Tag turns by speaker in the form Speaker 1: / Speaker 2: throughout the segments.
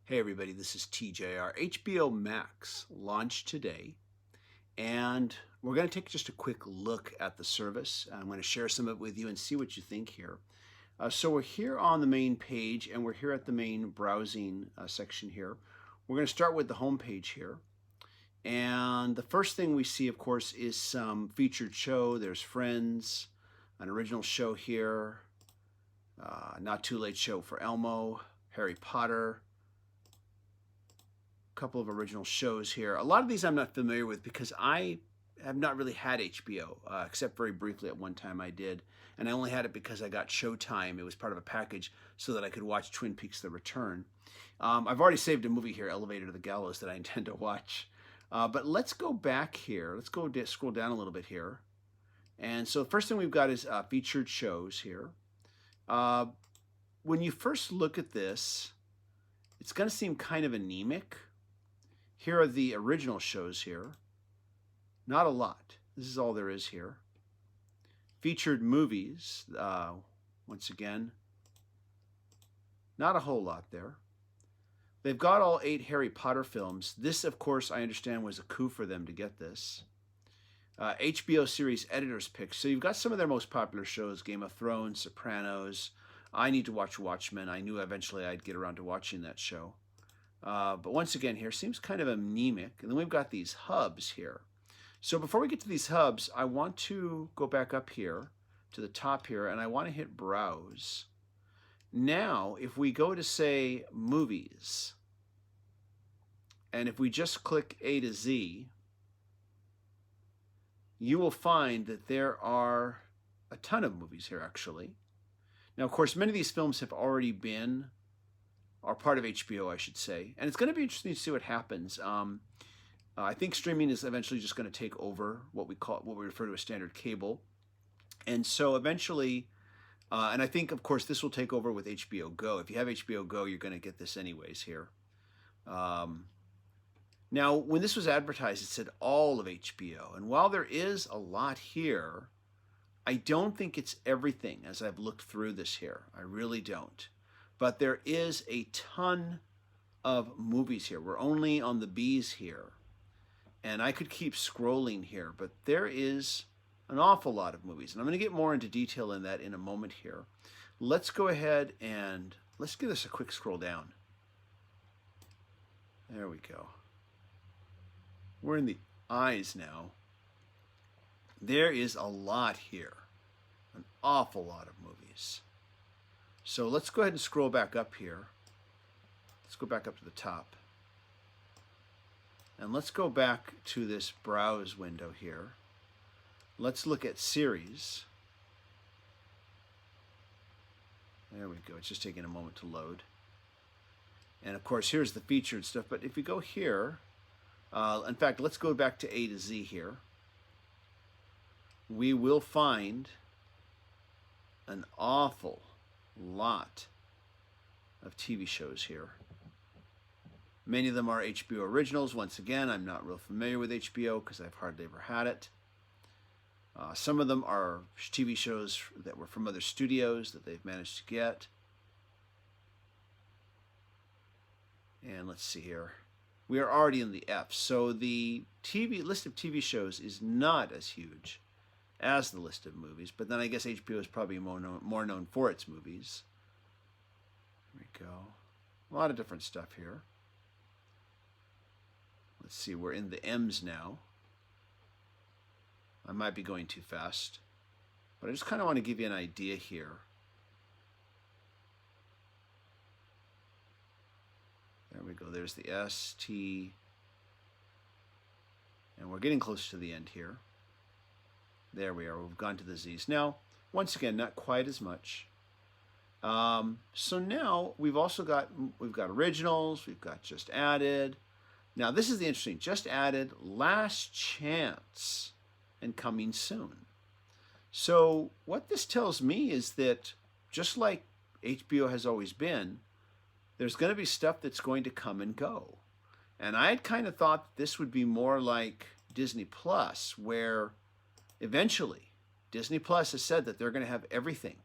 Speaker 1: Hey everybody, this is TJR. HBOMax launched today, and we're going to take just a quick look at the service. I'm going to share some of it with you and see what you think here. So we're here on the main page, and we're here at the main browsing section here. We're going to start with the home page here. And the first thing we see, of course, is some featured show. There's Friends, an original show here, Not Too Late show for Elmo, Harry Potter, couple of original shows here. A lot of these I'm not familiar with because I have not really had HBO, except very briefly at one time I did. And I only had it because I got Showtime. It was part of a package so that I could watch Twin Peaks: The Return. I've already saved a movie here, Elevator to the Gallows, that I intend to watch. But let's go back here. Let's go scroll down a little bit here. And so the first thing we've got is featured shows here. When you first look at this, it's going to seem kind of anemic. Here are the original shows here. Not a lot. This is all there is here. Featured movies, once again, not a whole lot there. They've got all 8 Harry Potter films. This, of course, I understand was a coup for them to get this. HBO series editors picks. So you've got some of their most popular shows: Game of Thrones, Sopranos. I need to watch Watchmen. I knew eventually I'd get around to watching that show. But once again here, seems kind of anemic. And then we've got these hubs here. So before we get to these hubs, I want to go back up here to the top here, and I want to hit Browse. Now, if we go to, say, Movies, and if we just click A to Z, you will find that there are a ton of movies here, actually. Now, of course, many of these films have already been, are part of HBO, I should say. And it's going to be interesting to see what happens. I think streaming is eventually just going to take over what we refer to as standard cable. And so eventually, and I think, of course, this will take over with HBO Go. If you have HBO Go, you're going to get this anyways here. Now, when this was advertised, it said all of HBO. And while there is a lot here, I don't think it's everything as I've looked through this here. I really don't. But there is a ton of movies here. We're only on the B's here. And I could keep scrolling here, but there is an awful lot of movies. And I'm going to get more into detail in that in a moment here. Let's go ahead and let's give this a quick scroll down. There we go. We're in the eyes now. There is a lot here. An awful lot of movies. So let's go ahead and scroll back up here. Let's go back up to the top. And let's go back to this browse window here. Let's look at series. There we go. It's just taking a moment to load. And of course, here's the featured stuff. But if we go here, in fact, let's go back to A to Z here. We will find an awful lot of TV shows here. Many of them are HBO originals. Once again, I'm not real familiar with HBO because I've hardly ever had it. Some of them are TV shows that were from other studios that they've managed to get. And let's see here. We are already in the F. So the list of TV shows is not as huge as the list of movies. But then I guess HBO is probably more known for its movies. There we go. A lot of different stuff here. Let's see, we're in the M's now. I might be going too fast, but I just kind of want to give you an idea here. There we go. There's the S, T, and we're getting close to the end here. There we are. We've gone to the Z's. Now, once again, not quite as much. So now we've got originals. We've got just added. Now, this is the interesting. Just added, last chance, and coming soon. So what this tells me is that just like HBO has always been, there's going to be stuff that's going to come and go. And I had kind of thought this would be more like Disney Plus, where eventually Disney Plus has said that they're going to have everything.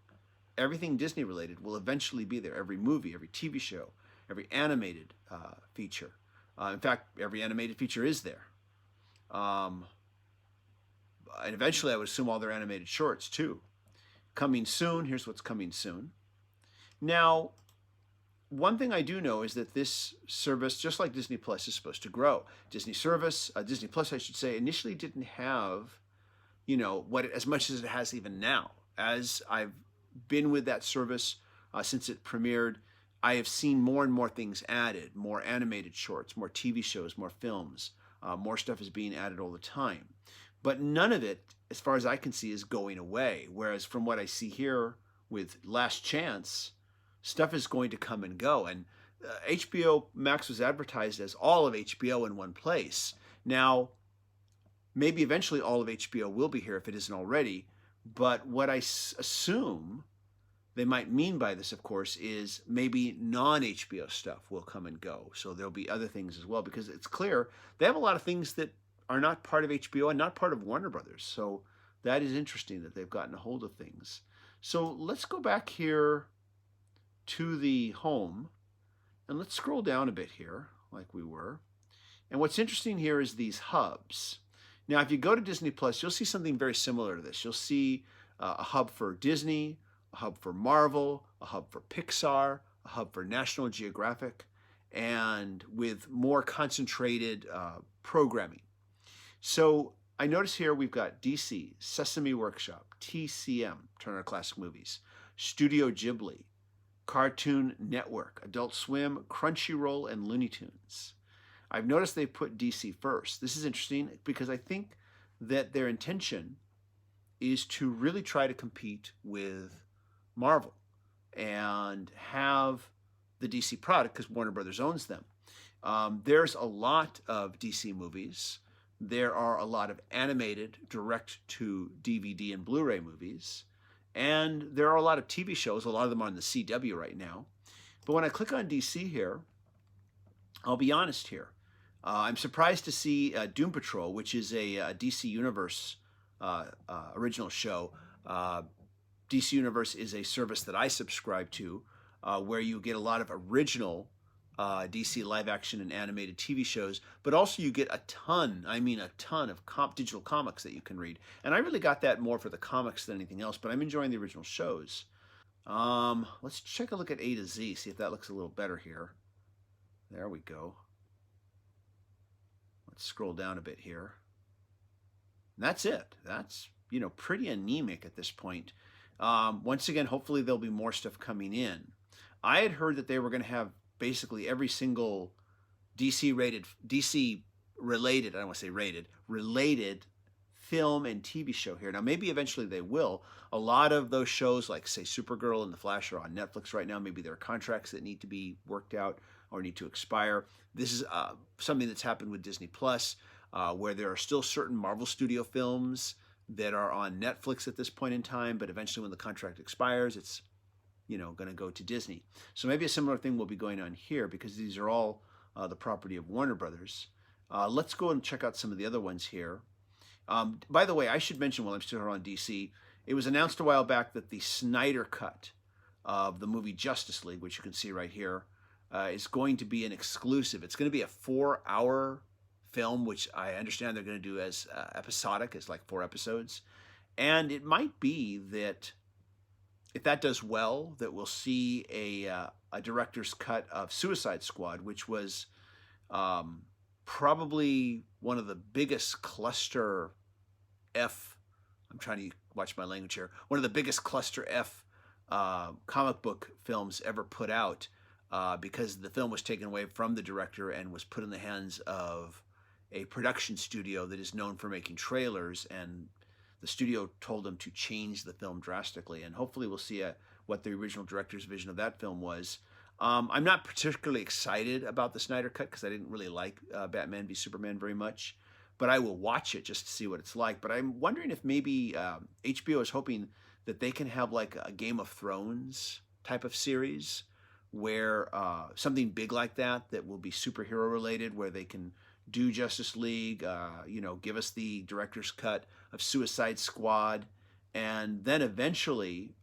Speaker 1: Everything Disney related will eventually be there. Every movie, every TV show, every animated feature. In fact, every animated feature is there. Um, and eventually, I would assume all their animated shorts too. Coming soon. Here's what's coming soon. Now, one thing I do know is that this service, just like Disney Plus, is supposed to grow. Disney Plus, I should say, initially didn't have, as much as it has even now. As I've been with that service since it premiered, I have seen more and more things added, more animated shorts, more TV shows, more films, more stuff is being added all the time. But none of it, as far as I can see, is going away. Whereas from what I see here with Last Chance, stuff is going to come and go. And HBO Max was advertised as all of HBO in one place. Now, maybe eventually all of HBO will be here if it isn't already. But what I assume they might mean by this, of course, is maybe non-HBO stuff will come and go. So there'll be other things as well, because it's clear they have a lot of things that are not part of HBO and not part of Warner Brothers. So that is interesting that they've gotten a hold of things. So let's go back here to the home and let's scroll down a bit here like we were. And what's interesting here is these hubs. Now, if you go to Disney Plus, you'll see something very similar to this. You'll see a hub for Disney, a hub for Marvel, a hub for Pixar, a hub for National Geographic, and with more concentrated programming. So I notice here we've got DC, Sesame Workshop, TCM, Turner Classic Movies, Studio Ghibli, Cartoon Network, Adult Swim, Crunchyroll, and Looney Tunes. I've noticed they put DC first. This is interesting because I think that their intention is to really try to compete with Marvel and have the DC product because Warner Brothers owns them. There's a lot of DC movies. There are a lot of animated direct-to-DVD and Blu-ray movies. And there are a lot of TV shows. A lot of them are on the CW right now. But when I click on DC here, I'll be honest here. I'm surprised to see Doom Patrol, which is a DC Universe original show. DC Universe is a service that I subscribe to where you get a lot of original DC live action and animated TV shows, but also you get a ton of digital comics that you can read. And I really got that more for the comics than anything else, but I'm enjoying the original shows. Let's check a look at A to Z, see if that looks a little better here. There we go. Let's scroll down a bit here. And that's it. That's, pretty anemic at this point. Once again, hopefully there'll be more stuff coming in. I had heard that they were going to have basically every single DC related, I don't want to say rated, related film and TV show here. Now, maybe eventually they will. A lot of those shows, like, say, Supergirl and The Flash, are on Netflix right now. Maybe there are contracts that need to be worked out or need to expire. This is something that's happened with Disney Plus, where there are still certain Marvel Studio films that are on Netflix at this point in time, but eventually when the contract expires, it's going to go to Disney. So maybe a similar thing will be going on here because these are all the property of Warner Brothers. Let's go and check out some of the other ones here. By the way, I should mention while I'm still here on DC, it was announced a while back that the Snyder Cut of the movie Justice League, which you can see right here, is going to be an exclusive. It's going to be a 4-hour film, which I understand they're going to do as episodic, as like 4 episodes. And it might be that if that does well, that we'll see a director's cut of Suicide Squad, which was probably one of the biggest cluster F, I'm trying to watch my language here, one of the biggest cluster F comic book films ever put out because the film was taken away from the director and was put in the hands of a production studio that is known for making trailers, and the studio told them to change the film drastically, and hopefully we'll see what the original director's vision of that film was. I'm not particularly excited about the Snyder Cut because I didn't really like Batman v Superman very much, but I will watch it just to see what it's like. But I'm wondering if maybe HBO is hoping that they can have like a Game of Thrones type of series where something big like that will be superhero related, where they can do Justice League, give us the director's cut of Suicide Squad, and then eventually,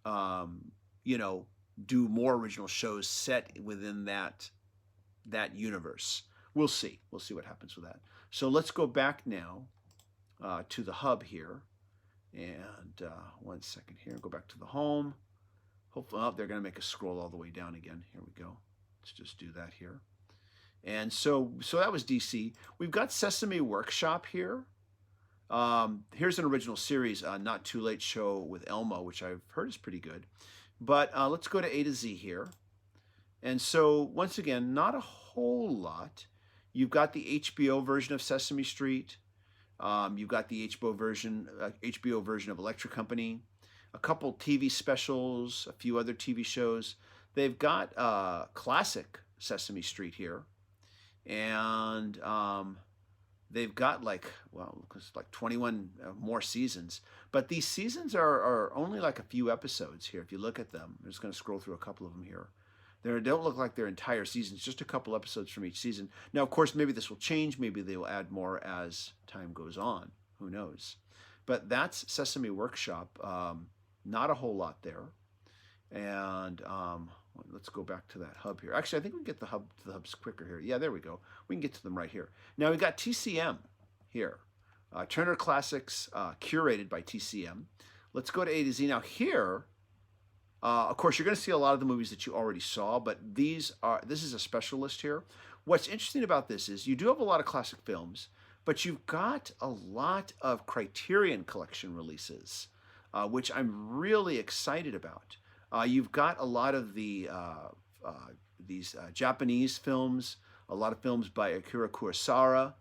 Speaker 1: do more original shows set within that that universe. We'll see. We'll see what happens with that. So let's go back now to the hub here. And 1 second here. Go back to the home. Hopefully, oh, they're going to make us scroll all the way down again. Here we go. Let's just do that here. And so that was DC. We've got Sesame Workshop here. Here's an original series, Not Too Late Show with Elmo, which I've heard is pretty good. But let's go to A to Z here. And so, once again, not a whole lot. You've got the HBO version of Sesame Street. You've got the HBO version of Electric Company. A couple TV specials, a few other TV shows. They've got classic Sesame Street here. And they've got like 21 more seasons. But these seasons are only like a few episodes here. If you look at them, I'm just going to scroll through a couple of them here. They don't look like they're entire seasons, just a couple episodes from each season. Now, of course, maybe this will change. Maybe they will add more as time goes on. Who knows? But that's Sesame Workshop. Not a whole lot there. And let's go back to that hub here. Actually, I think we can get the hubs quicker here. Yeah, there we go. We can get to them right here. Now, we've got TCM here. Turner Classics, curated by TCM. Let's go to A to Z. Now, here, of course, you're going to see a lot of the movies that you already saw, but this is a special list here. What's interesting about this is you do have a lot of classic films, but you've got a lot of Criterion Collection releases, which I'm really excited about. You've got a lot of these Japanese films, a lot of films by Akira Kurosawa,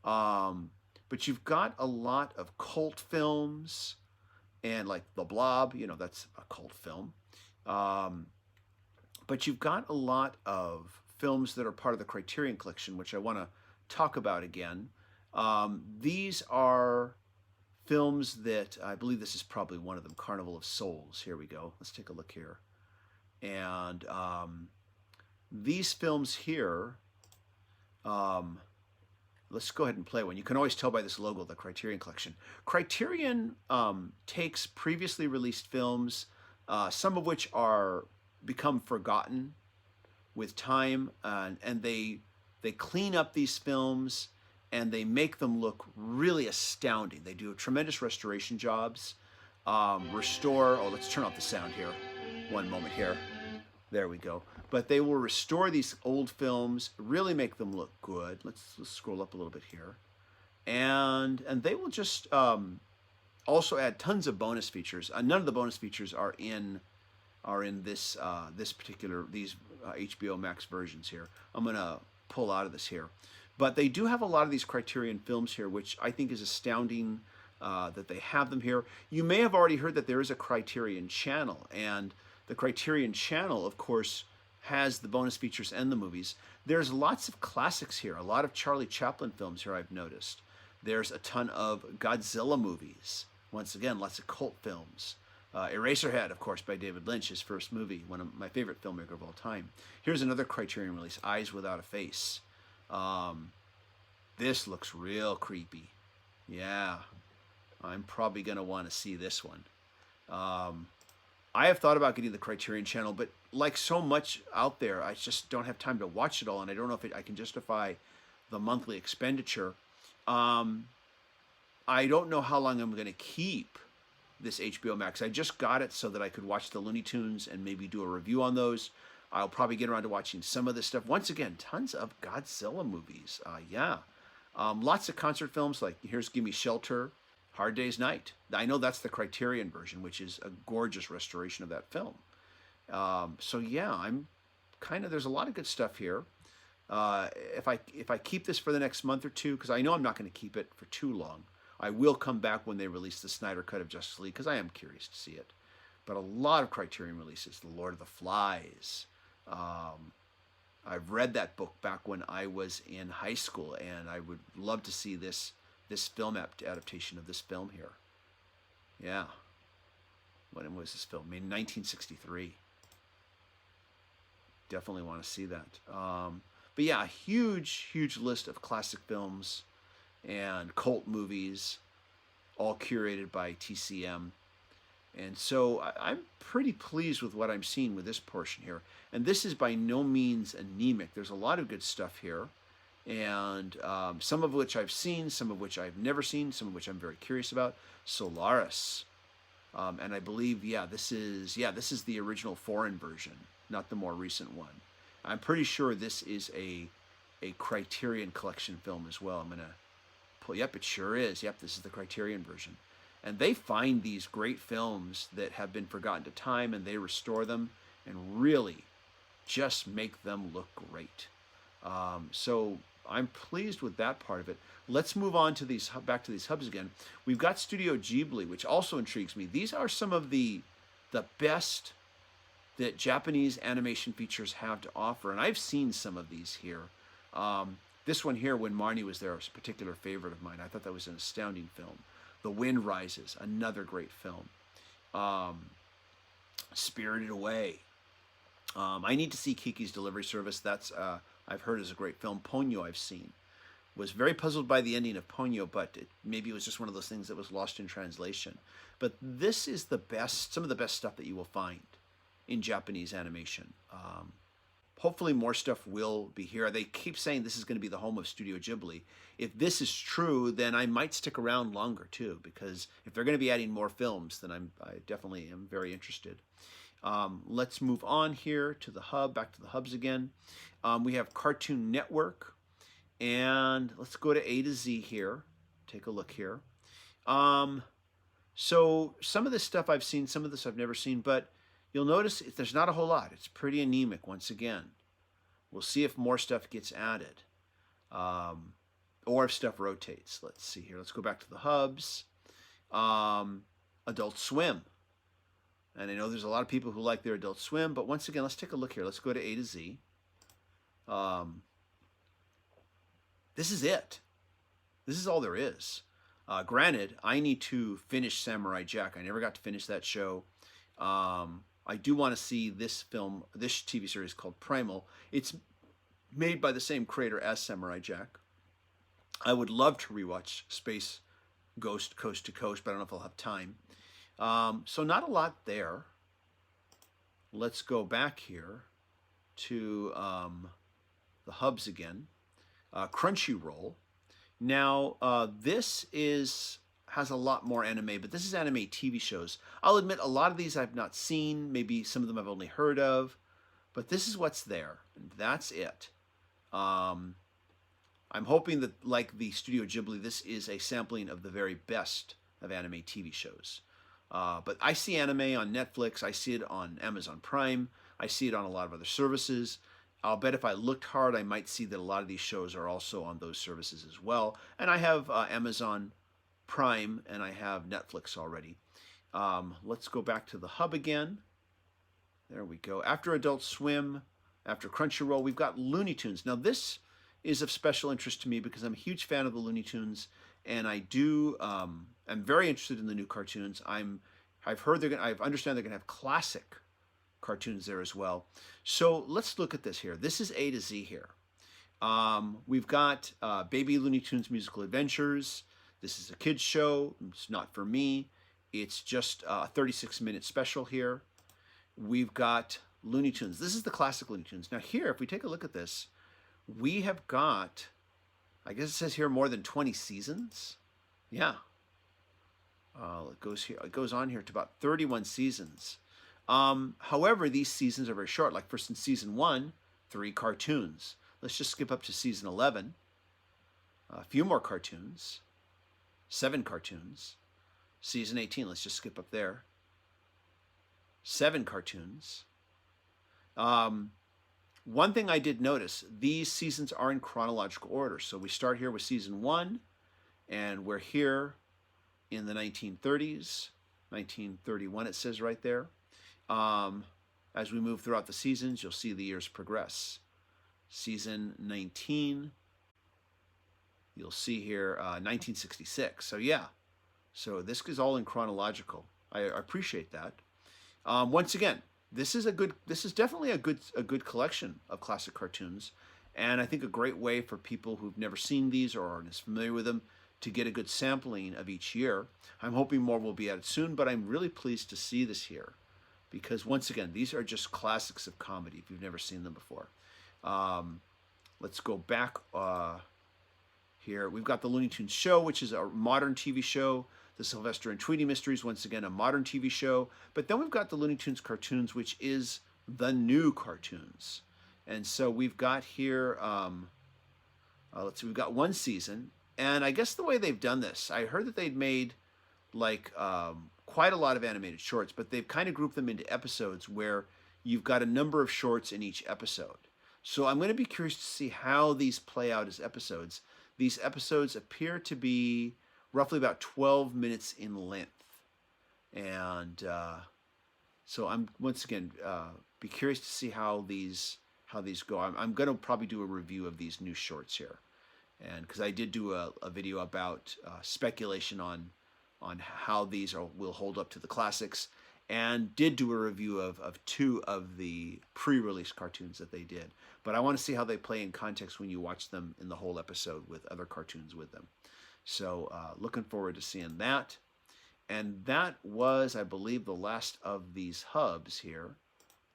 Speaker 1: but you've got a lot of cult films, and like The Blob, that's a cult film. But you've got a lot of films that are part of the Criterion Collection, which I want to talk about again. These are films that, I believe this is probably one of them, Carnival of Souls. Here we go. Let's take a look here. And these films here, let's go ahead and play one. You can always tell by this logo, the Criterion Collection. Criterion takes previously released films, some of which are become forgotten with time, and they clean up these films and they make them look really astounding. They do tremendous restoration jobs. Let's turn off the sound here. One moment here. There we go. But they will restore these old films, really make them look good. Let's scroll up a little bit here. And they will just also add tons of bonus features. None of the bonus features are in these HBOMax versions here. I'm going to pull out of this here. But they do have a lot of these Criterion films here, which I think is astounding that they have them here. You may have already heard that there is a Criterion channel, and the Criterion channel, of course, has the bonus features and the movies. There's lots of classics here, a lot of Charlie Chaplin films here I've noticed. There's a ton of Godzilla movies. Once again, lots of cult films. Eraserhead, of course, by David Lynch, his first movie, one of my favorite filmmaker of all time. Here's another Criterion release, Eyes Without a Face. This looks real creepy. Yeah, I'm probably going to want to see this one. I have thought about getting the Criterion channel, but like so much out there, I just don't have time to watch it all, and I don't know if I can justify the monthly expenditure. I don't know how long I'm going to keep this HBO Max. I just got it so that I could watch the Looney Tunes and maybe do a review on those. I'll probably get around to watching some of this stuff. Once again, tons of Godzilla movies. Lots of concert films, like here's Gimme Shelter, Hard Day's Night. I know that's the Criterion version, which is a gorgeous restoration of that film. There's a lot of good stuff here. If I keep this for the next month or two, because I know I'm not going to keep it for too long, I will come back when they release the Snyder Cut of Justice League, because I am curious to see it. But a lot of Criterion releases, The Lord of the Flies. I've read that book back when I was in high school, and I would love to see this film adaptation of this film here. Yeah. When was this film? Made in 1963. Definitely want to see that. But yeah, a huge, huge list of classic films and cult movies, all curated by TCM. And so I'm pretty pleased with what I'm seeing with this portion here. And this is by no means anemic. There's a lot of good stuff here. And some of which I've seen, some of which I've never seen, some of which I'm very curious about. Solaris. And I believe, this is the original foreign version, not the more recent one. I'm pretty sure this is a Criterion Collection film as well. I'm going to pull, yep, it sure is. Yep, this is the Criterion version. And they find these great films that have been forgotten to time, and they restore them and really just make them look great. So I'm pleased with that part of it. Let's move on to these, back to these hubs again. We've got Studio Ghibli, which also intrigues me. These are some of the best that Japanese animation features have to offer, and I've seen some of these here. This one here, when Marnie was there, was a particular favorite of mine. I thought that was an astounding film. The Wind Rises, another great film. Spirited Away. I need to see Kiki's Delivery Service. That's I've heard is a great film. Ponyo I've seen. Was very puzzled by the ending of Ponyo, but maybe it was just one of those things that was lost in translation. But this is the best, some of the best stuff that you will find in Japanese animation. Hopefully more stuff will be here. They keep saying this is going to be the home of Studio Ghibli. If this is true, then I might stick around longer too, because if they're going to be adding more films, then I definitely am very interested. Let's move on here to the hub, back to the hubs again. We have Cartoon Network, and let's go to A to Z here. Take a look here. So some of this stuff I've seen, some of this I've never seen, but you'll notice there's not a whole lot. It's pretty anemic once again. We'll see if more stuff gets added, or if stuff rotates. Let's see here. Let's go back to the hubs. Adult Swim. And I know there's a lot of people who like their Adult Swim, but once again, let's take a look here. Let's go to A to Z. This is it. This is all there is. Granted, I need to finish Samurai Jack. I never got to finish that show. I do want to see this film, this TV series called Primal. It's made by the same creator as Samurai Jack. I would love to rewatch Space Ghost Coast to Coast, but I don't know if I'll have time. So not a lot there. Let's go back here to the hubs again. Crunchyroll. Now, this has a lot more anime, but this is anime TV shows. I'll admit a lot of these I've not seen. Maybe some of them I've only heard of, but this is what's there. And that's it. I'm hoping that, like the Studio Ghibli, this is a sampling of the very best of anime TV shows. But I see anime on Netflix. I see it on Amazon Prime. I see it on a lot of other services. I'll bet if I looked hard, I might see that a lot of these shows are also on those services as well. And I have Amazon Prime and I have Netflix already. Let's go back to the hub again. There we go. After Adult Swim, after Crunchyroll, we've got Looney Tunes. Now this is of special interest to me because I'm a huge fan of the Looney Tunes, and I do I'm very interested in the new cartoons. I've heard I understand they're gonna have classic cartoons there as well. So let's look at this here. This is A to Z here. We've got Baby Looney Tunes Musical Adventures. This is a kids show. It's not for me. It's just a 36-minute special here. We've got Looney Tunes. This is the classic Looney Tunes. Now here, if we take a look at this, we have got, I guess it says here, more than 20 seasons. Yeah. It goes on here to about 31 seasons. However, these seasons are very short. Like for instance, season 1, 3 cartoons. Let's just skip up to season 11. A few more cartoons. 7 cartoons. Season 18, let's just skip up there. 7 cartoons. One thing I did notice, these seasons are in chronological order. So we start here with season 1, and we're here in the 1930s. 1931 it says right there. As we move throughout the seasons, you'll see the years progress. Season 19, you'll see here 1966. So yeah, so this is all in chronological. I appreciate that. Once again, this is definitely a good collection of classic cartoons, and I think a great way for people who've never seen these or aren't as familiar with them to get a good sampling of each year. I'm hoping more will be added soon, but I'm really pleased to see this here because, once again, these are just classics of comedy if you've never seen them before. Let's go back here. We've got the Looney Tunes show, which is a modern TV show. The Sylvester and Tweety Mysteries, once again, a modern TV show. But then we've got the Looney Tunes cartoons, which is the new cartoons. And so we've got here, let's see, we've got one season. And I guess the way they've done this, I heard that they'd made like quite a lot of animated shorts, but they've kind of grouped them into episodes where you've got a number of shorts in each episode. So I'm going to be curious to see how these play out as episodes. These episodes appear to be roughly about 12 minutes in length. And so I'm, once again, be curious to see how these go. I'm going to probably do a review of these new shorts here. And because I did do a video about speculation on how these will hold up to the classics, and did do a review of two of the pre-release cartoons that they did. But I want to see how they play in context when you watch them in the whole episode with other cartoons with them. So looking forward to seeing that. And that was, I believe, the last of these hubs here.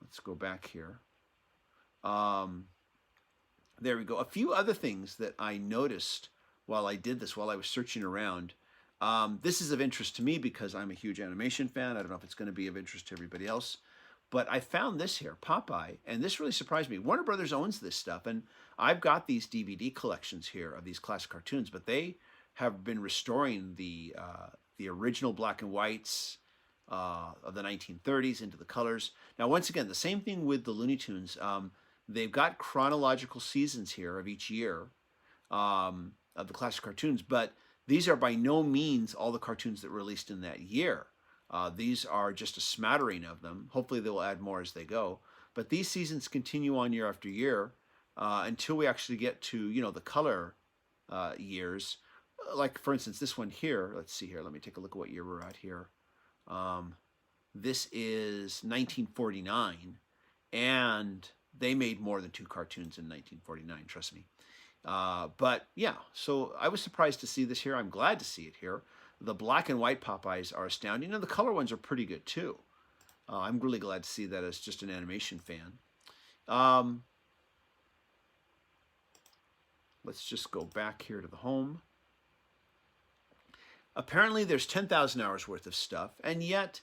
Speaker 1: Let's go back here. There we go. A few other things that I noticed while I did this, while I was searching around. This is of interest to me because I'm a huge animation fan. I don't know if it's going to be of interest to everybody else. But I found this here, Popeye, and this really surprised me. Warner Brothers owns this stuff, and I've got these DVD collections here of these classic cartoons, but they have been restoring the original black and whites of the 1930s into the colors. Now, once again, the same thing with the Looney Tunes. They've got chronological seasons here of each year of the classic cartoons, but these are by no means all the cartoons that were released in that year. These are just a smattering of them. Hopefully they will add more as they go. But these seasons continue on year after year until we actually get to, the color years. Like, for instance, this one here. Let's see here. Let me take a look at what year we're at here. This is 1949. And they made more than two cartoons in 1949, trust me. But yeah, so I was surprised to see this here. I'm glad to see it here. The black and white Popeyes are astounding, and the color ones are pretty good too. I'm really glad to see that as just an animation fan. Let's just go back here to the home. Apparently there's 10,000 hours worth of stuff, and yet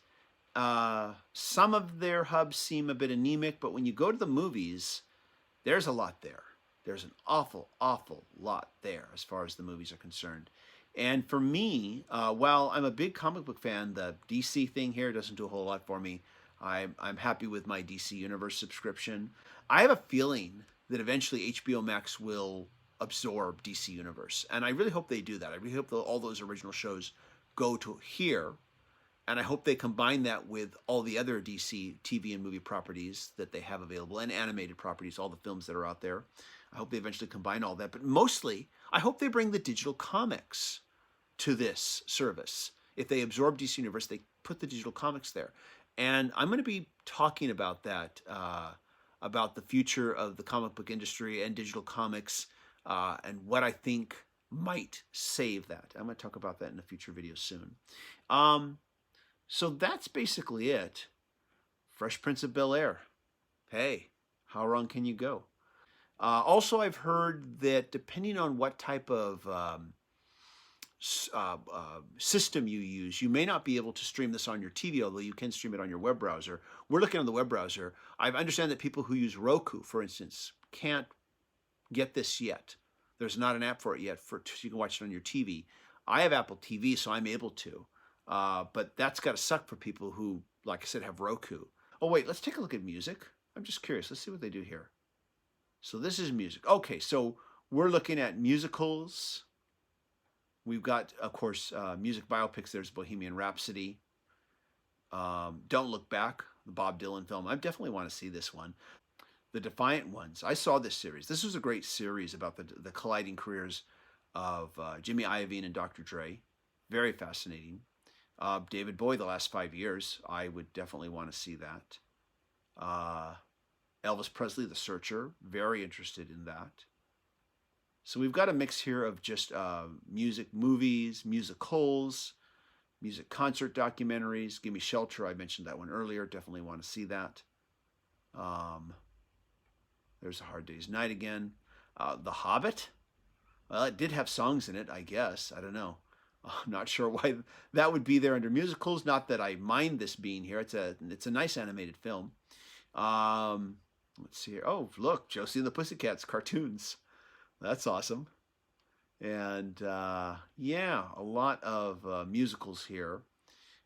Speaker 1: some of their hubs seem a bit anemic, but when you go to the movies, there's a lot there. There's an awful, awful lot there as far as the movies are concerned. And for me, while I'm a big comic book fan, the DC thing here doesn't do a whole lot for me. I'm happy with my DC Universe subscription. I have a feeling that eventually HBOMax will absorb DC Universe. And I really hope they do that. I really hope all those original shows go to here. And I hope they combine that with all the other DC TV and movie properties that they have available, and animated properties, all the films that are out there. I hope they eventually combine all that. But mostly, I hope they bring the digital comics to this service. If they absorb DC Universe, they put the digital comics there. And I'm going to be talking about that, about the future of the comic book industry and digital comics, and what I think might save that. I'm going to talk about that in a future video soon. So that's basically it. Fresh Prince of Bel-Air. Hey, how wrong can you go? Also, I've heard that depending on what type of system you use, you may not be able to stream this on your TV, although you can stream it on your web browser. We're looking on the web browser. I understand that people who use Roku, for instance, can't get this yet. There's not an app for it yet, so you can watch it on your TV. I have Apple TV, so I'm able to. But that's got to suck for people who, like I said, have Roku. Oh, wait, let's take a look at music. I'm just curious. Let's see what they do here. So this is music. Okay, so we're looking at musicals. We've got, of course, music biopics. There's Bohemian Rhapsody. Don't Look Back, the Bob Dylan film. I definitely want to see this one. The Defiant Ones. I saw this series. This was a great series about the colliding careers of Jimmy Iovine and Dr. Dre. Very fascinating. David Bowie, the last 5 years. I would definitely want to see that. Elvis Presley, The Searcher. Very interested in that. So we've got a mix here of just music movies, musicals, music concert documentaries. Give Me Shelter, I mentioned that one earlier. Definitely want to see that. Um, there's A Hard Day's Night again. The Hobbit. Well, it did have songs in it, I guess. I don't know. I'm not sure why that would be there under musicals. Not that I mind this being here. It's a nice animated film. Let's see here. Oh, look, Josie and the Pussycats cartoons. That's awesome. And yeah, a lot of musicals here.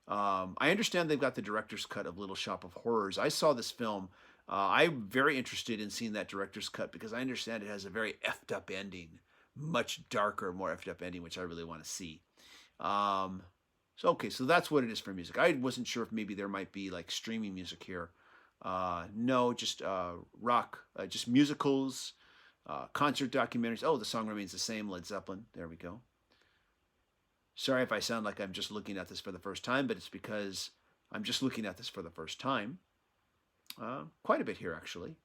Speaker 1: I understand they've got the director's cut of Little Shop of Horrors. I saw this film. I'm very interested in seeing that director's cut because I understand it has a very effed up ending, much darker, more effed up ending, which I really want to see. So okay, so that's what it is for music. I wasn't sure if maybe there might be like streaming music here. No, just rock, just musicals, concert documentaries. Oh, The Song Remains the Same, Led Zeppelin. There we go. Sorry if I sound like I'm just looking at this for the first time, but it's because I'm just looking at this for the first time. Quite a bit here, actually.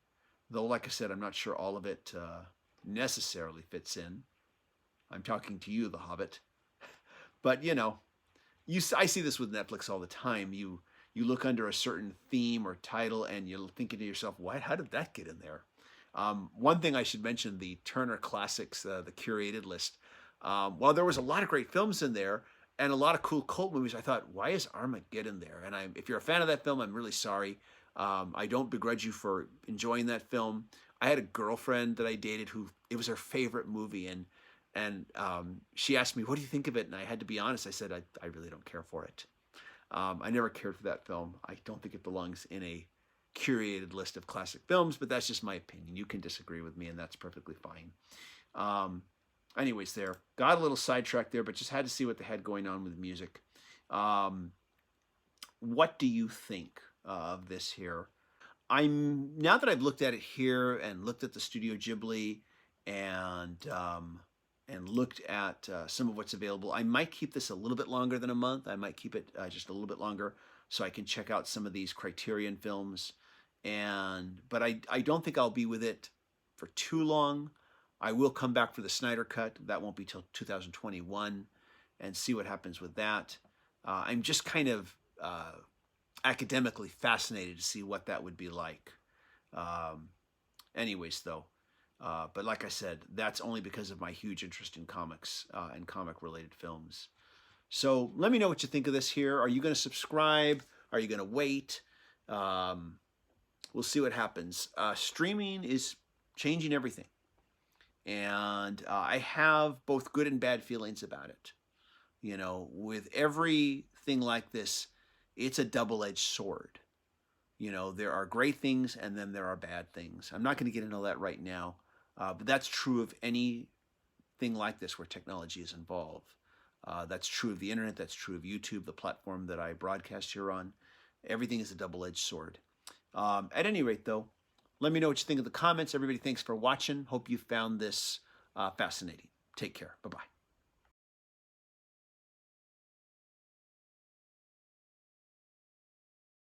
Speaker 1: Though, like I said, I'm not sure all of it necessarily fits in. I'm talking to you, The Hobbit. But, you know, I see this with Netflix all the time. You look under a certain theme or title and you're thinking to yourself, "What? How did that get in there?" One thing I should mention, the Turner Classics, the curated list. While there was a lot of great films in there and a lot of cool cult movies, I thought, why is Armageddon there? And if you're a fan of that film, I'm really sorry. I don't begrudge you for enjoying that film. I had a girlfriend that I dated who it was her favorite movie, and she asked me, "What do you think of it?" And I had to be honest. I said, I really don't care for it. I never cared for that film. I don't think it belongs in a curated list of classic films, but that's just my opinion. You can disagree with me, and that's perfectly fine. Anyways, there. Got a little sidetracked there, but just had to see what they had going on with music. What do you think of this here? Now that I've looked at it here and looked at the Studio Ghibli and looked at some of what's available, I might keep this a little bit longer than a month. I might keep it just a little bit longer so I can check out some of these Criterion films. But I don't think I'll be with it for too long. I will come back for the Snyder Cut. That won't be till 2021 and see what happens with that. I'm just kind of academically fascinated to see what that would be like. Anyways, though, but like I said, that's only because of my huge interest in comics and comic-related films. So let me know what you think of this here. Are you going to subscribe? Are you going to wait? We'll see what happens. Streaming is changing everything. And I have both good and bad feelings about it. You know, with everything like this, it's a double-edged sword. You know, there are great things and then there are bad things. I'm not going to get into that right now, but that's true of anything like this where technology is involved. That's true of the internet. That's true of YouTube, the platform that I broadcast here on. Everything is a double-edged sword. At any rate, though, let me know what you think in the comments. Everybody, thanks for watching. Hope you found this fascinating. Take care. Bye-bye.